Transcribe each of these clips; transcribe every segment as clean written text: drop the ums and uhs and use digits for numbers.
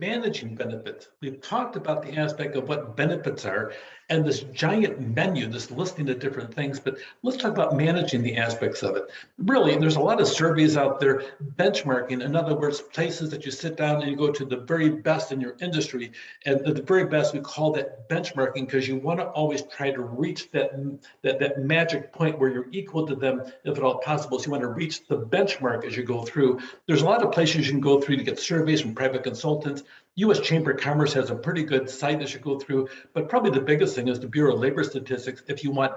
managing benefits. We've talked about the aspect of what benefits are and this giant menu, this listing of different things, but let's talk about managing the aspects of it. Really, there's a lot of surveys out there, benchmarking, in other words, places that you sit down and you go to the very best in your industry. And the very best, we call that benchmarking because you want to always try to reach that magic point where you're equal to them, if at all possible. So you want to reach the benchmark as you go through. There's a lot of places you can go through to get surveys from private consultants. U.S. Chamber of Commerce has a pretty good site as you go through, but probably the biggest thing is the Bureau of Labor Statistics if you want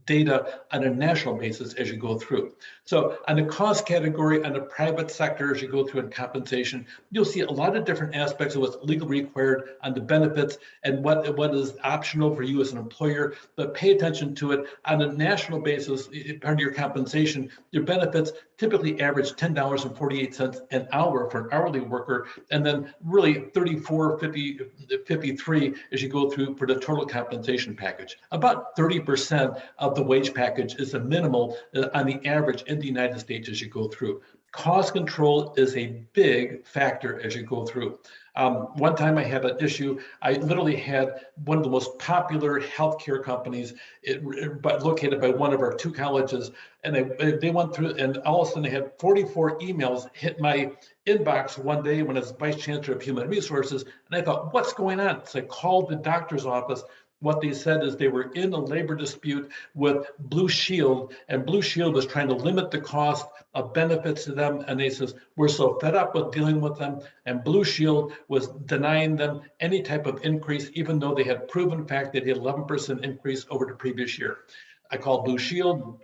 data on a national basis as you go through. So on the cost category, on the private sector, as you go through in compensation, you'll see a lot of different aspects of what's legally required on the benefits and what is optional for you as an employer, but pay attention to it on a national basis. Part of your compensation, your benefits typically average $10.48 an hour for an hourly worker, and then really $34.53 as you go through for the total compensation package. About 30% of the wage package is the minimal on the average in the United States as you go through. Cost control is a big factor as you go through. One time I had an issue. I literally had one of the most popular healthcare companies, but located by one of our two colleges, and they went through, and all of a sudden they had 44 emails hit my inbox one day when I was Vice Chancellor of Human Resources, and I thought, what's going on? So I called the doctor's office. What they said is they were in a labor dispute with Blue Shield, and Blue Shield was trying to limit the cost of benefits to them. And they says, we're so fed up with dealing with them. And Blue Shield was denying them any type of increase, even though they had proven fact that they had 11% increase over the previous year. I called Blue Shield.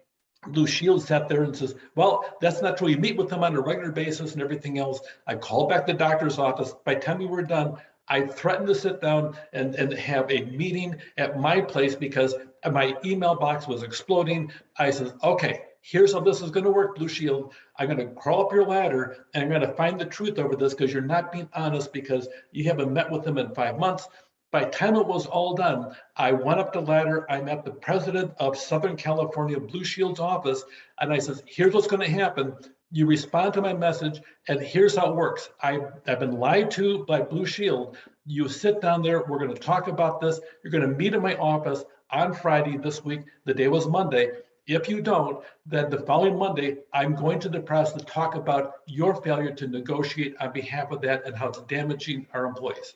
Blue Shield sat there and says, well, that's not true. We meet with them on a regular basis and everything else. I called back the doctor's office. By the time we were done, I threatened to sit down and have a meeting at my place because my email box was exploding. I said, okay, here's how this is going to work, Blue Shield. I'm going to crawl up your ladder and I'm going to find the truth over this because you're not being honest because you haven't met with them in 5 months. By the time it was all done, I went up the ladder. I met the president of Southern California Blue Shield's office, and I said, here's what's going to happen. You respond to my message, and here's how it works. I've been lied to by Blue Shield. You sit down there. We're going to talk about this. You're going to meet in my office on Friday this week. The day was Monday. If you don't, then the following Monday, I'm going to the press to talk about your failure to negotiate on behalf of that and how it's damaging our employees.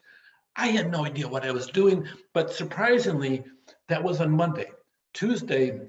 I had no idea what I was doing, but surprisingly, that was on Monday. Tuesday,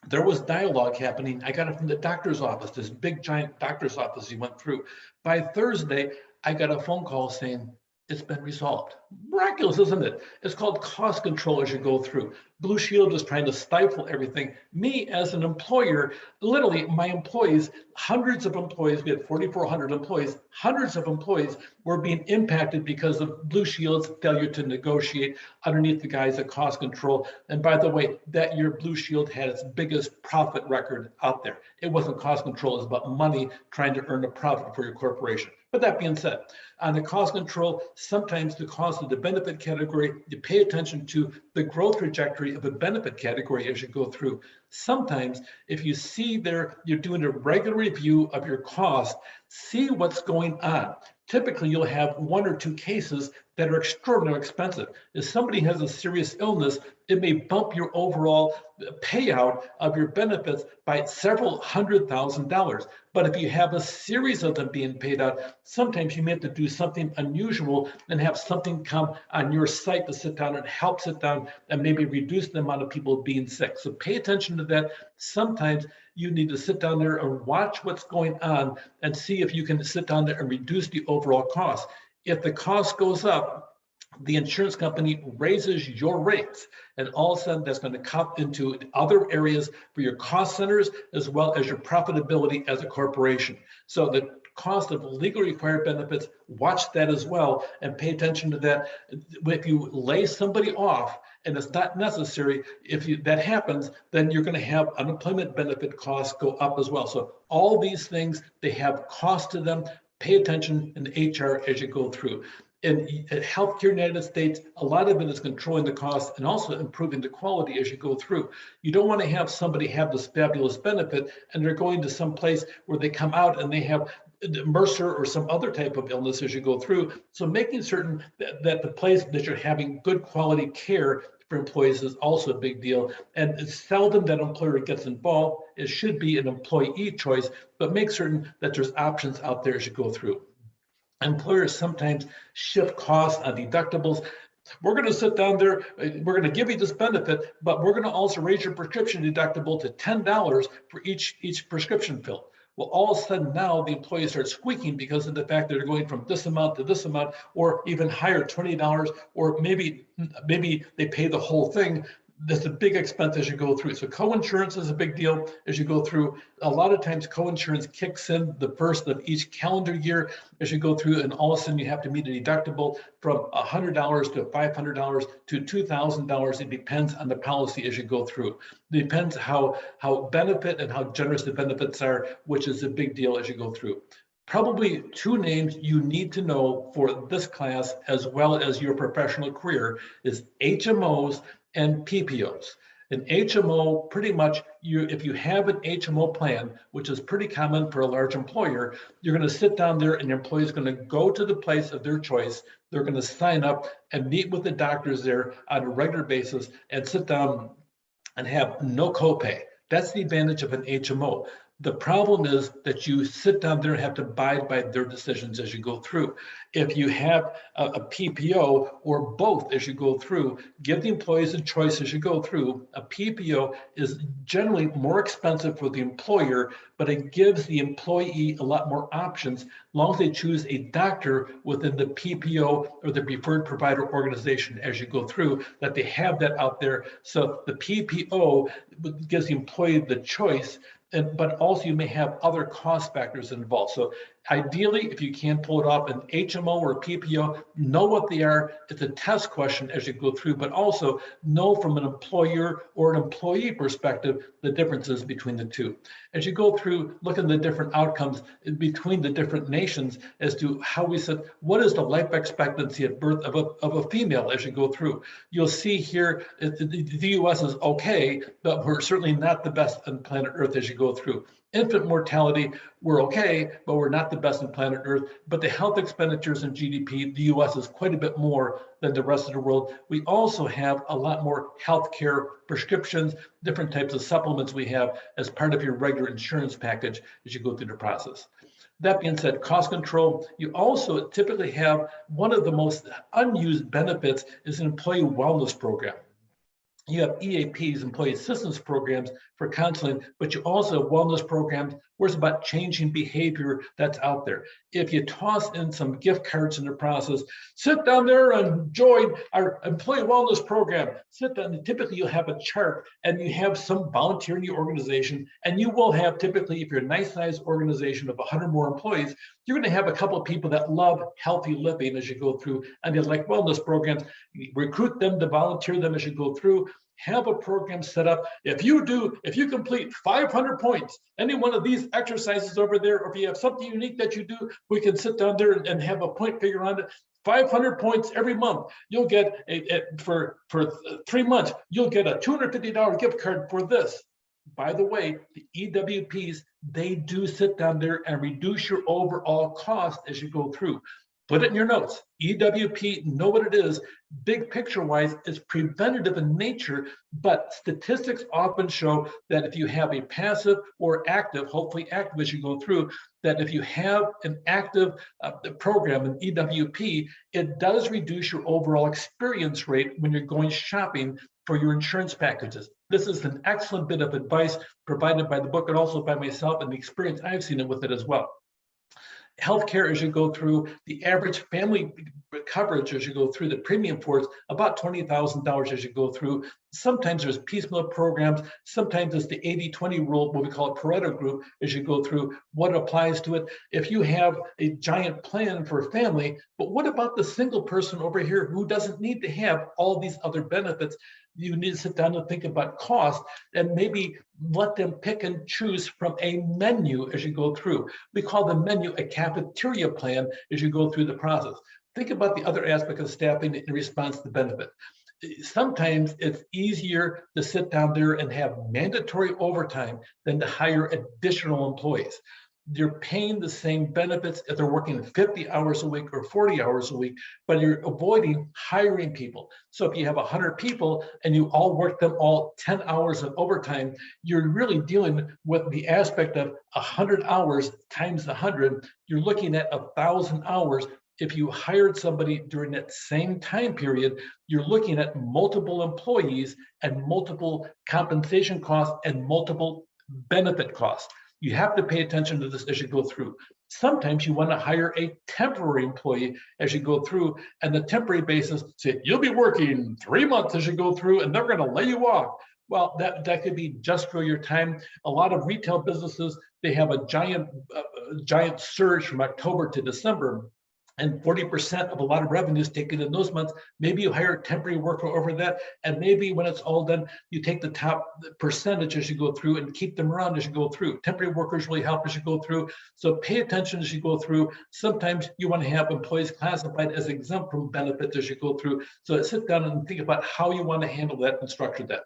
there was dialogue happening. I got it from the doctor's office, this big giant doctor's office he went through. By Thursday, I got a phone call saying, it's been resolved. Miraculous, isn't it? It's called cost control as you go through. Blue Shield is trying to stifle everything. Me as an employer, literally my employees, hundreds of employees, we had 4,400 employees, hundreds of employees were being impacted because of Blue Shield's failure to negotiate underneath the guise of cost control. And by the way, that year Blue Shield had its biggest profit record out there. It wasn't cost control, it was about money trying to earn a profit for your corporation. But that being said, on the cost control, sometimes the cost of the benefit category, you pay attention to the growth trajectory of a benefit category as you go through. Sometimes if you see there, you're doing a regular review of your cost, see what's going on. Typically, you'll have one or two cases that are extraordinarily expensive. If somebody has a serious illness, it may bump your overall payout of your benefits by several $100,000. But if you have a series of them being paid out, sometimes you may have to do something unusual and have something come on your site to sit down and help sit down and maybe reduce the amount of people being sick. So pay attention to that. Sometimes you need to sit down there and watch what's going on and see if you can sit down there and reduce the overall cost. If the cost goes up, the insurance company raises your rates, and all of a sudden that's going to cut into other areas for your cost centers as well as your profitability as a corporation. So the cost of legally required benefits, watch that as well and pay attention to that. If you lay somebody off and it's not necessary, that happens, then you're going to have unemployment benefit costs go up as well. So all these things, they have cost to them. Pay attention in HR as you go through. In healthcare in the United States, a lot of it is controlling the cost and also improving the quality as you go through. You don't want to have somebody have this fabulous benefit and they're going to some place where they come out and they have MRSA or some other type of illness as you go through. So making certain that the place that you're having good quality care for employees is also a big deal. And it's seldom that an employer gets involved. It should be an employee choice, but make certain that there's options out there as you go through. Employers sometimes shift costs on deductibles. We're going to sit down there, we're going to give you this benefit, but we're going to also raise your prescription deductible to $10 for each prescription fill. Well, all of a sudden now the employees start squeaking because of the fact that they're going from this amount to this amount, or even higher, $20, or maybe they pay the whole thing. That's a big expense as you go through. So co-insurance is a big deal as you go through. A lot of times co-insurance kicks in the first of each calendar year as you go through, and all of a sudden you have to meet a deductible from $100 to $500 to $2,000. It depends on the policy as you go through. It depends how benefit and how generous the benefits are, which is a big deal as you go through. Probably two names you need to know for this class as well as your professional career is HMOs and PPOs. An HMO, pretty much, if you have an HMO plan, which is pretty common for a large employer, you're going to sit down there and your employee is going to go to the place of their choice. They're going to sign up and meet with the doctors there on a regular basis and sit down and have no copay. That's the advantage of an HMO. The problem is that you sit down there and have to abide by their decisions as you go through. If you have a PPO or both as you go through, give the employees a choice as you go through. A PPO is generally more expensive for the employer, but it gives the employee a lot more options, as long as they choose a doctor within the PPO or the preferred provider organization as you go through, that they have that out there. So the PPO gives the employee the choice, but also you may have other cost factors involved. So ideally, if you can pull it off, an HMO or a PPO, know what they are. It's a test question as you go through, but also know from an employer or an employee perspective the differences between the two. As you go through, look at the different outcomes between the different nations as to how we said, what is the life expectancy at birth of a female as you go through. You'll see here, the US is okay, but we're certainly not the best on planet Earth as you go through. Infant mortality, we're okay, but we're not the best on planet Earth. But the health expenditures in GDP, the US is quite a bit more than the rest of the world. We also have a lot more healthcare prescriptions, different types of supplements we have as part of your regular insurance package as you go through the process. That being said, cost control, you also typically have one of the most unused benefits is an employee wellness program. You have EAPs, employee assistance programs for counseling, but you also have wellness programs where it's about changing behavior that's out there. If you toss in some gift cards in the process, sit down there and join our employee wellness program. Sit down, and typically you'll have a chart and you have some volunteer in your organization, and you will have typically, if you're a nice sized organization of 100 more employees, you're going to have a couple of people that love healthy living as you go through, and they like wellness programs. You recruit them to volunteer them as you go through. Have a program set up. If you complete 500 points, any one of these exercises over there, or if you have something unique that you do, we can sit down there and have a point figure on it. 500 points every month. You'll get for 3 months, you'll get a $250 gift card for this. By the way, the EWPs, they do sit down there and reduce your overall cost as you go through. Put it in your notes. EWP, know what it is. Big picture wise, it's preventative in nature, but statistics often show that if you have a passive or active, hopefully active as you go through, that if you have an active program, an EWP, it does reduce your overall experience rate when you're going shopping for your insurance packages. This is an excellent bit of advice provided by the book and also by myself and the experience I've seen it with it as well. Healthcare as you go through, the average family coverage as you go through, the premium for it, about $20,000 as you go through. Sometimes there's piecemeal programs. Sometimes it's the 80-20 rule, what we call a Pareto group, as you go through what applies to it. If you have a giant plan for a family, but what about the single person over here who doesn't need to have all these other benefits? You need to sit down and think about cost and maybe let them pick and choose from a menu as you go through. We call the menu a cafeteria plan as you go through the process. Think about the other aspect of staffing in response to benefit. Sometimes it's easier to sit down there and have mandatory overtime than to hire additional employees. You're paying the same benefits if they're working 50 hours a week or 40 hours a week, but you're avoiding hiring people. So if you have 100 people and you all work them all 10 hours of overtime, you're really dealing with the aspect of 100 hours times 100. You're looking at 1,000 hours. If you hired somebody during that same time period, you're looking at multiple employees and multiple compensation costs and multiple benefit costs. You have to pay attention to this as you go through. Sometimes you want to hire a temporary employee as you go through, and the temporary basis say you'll be working 3 months as you go through, and they're going to lay you off. Well, that could be just for your time. A lot of retail businesses, they have a giant surge from October to December. And 40% of a lot of revenue is taken in those months. Maybe you hire a temporary worker over that, and maybe when it's all done, you take the top percentage as you go through and keep them around as you go through. Temporary workers really help as you go through. So pay attention as you go through. Sometimes you want to have employees classified as exempt from benefits as you go through. So sit down and think about how you want to handle that and structure that.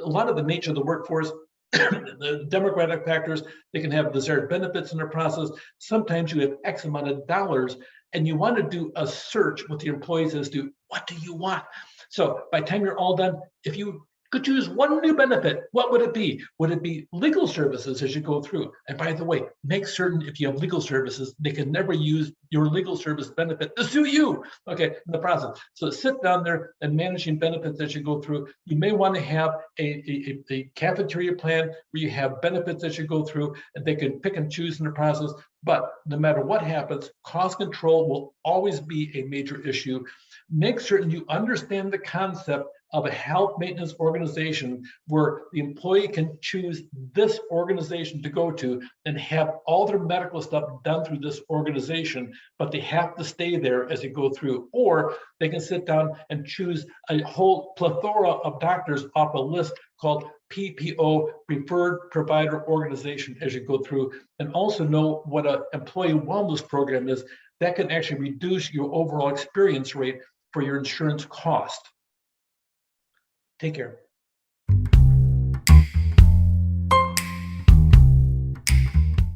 A lot of the nature of the workforce, the demographic factors, they can have desired benefits in their process. Sometimes you have X amount of dollars and you want to do a search with your employees as to what do you want. So by the time you're all done, if you could choose one new benefit, what would it be? Would it be legal services as you go through? And by the way, make certain if you have legal services, they can never use your legal service benefit to sue you, okay, in the process. So sit down there and managing benefits as you go through. You may want to have a cafeteria plan where you have benefits as you go through, and they can pick and choose in the process. But no matter what happens, cost control will always be a major issue. Make certain you understand the concept of a health maintenance organization where the employee can choose this organization to go to and have all their medical stuff done through this organization, but they have to stay there as they go through. Or they can sit down and choose a whole plethora of doctors off a list called PPO, Preferred Provider Organization, as you go through, and also know what an employee wellness program is. That can actually reduce your overall experience rate for your insurance cost. Take care.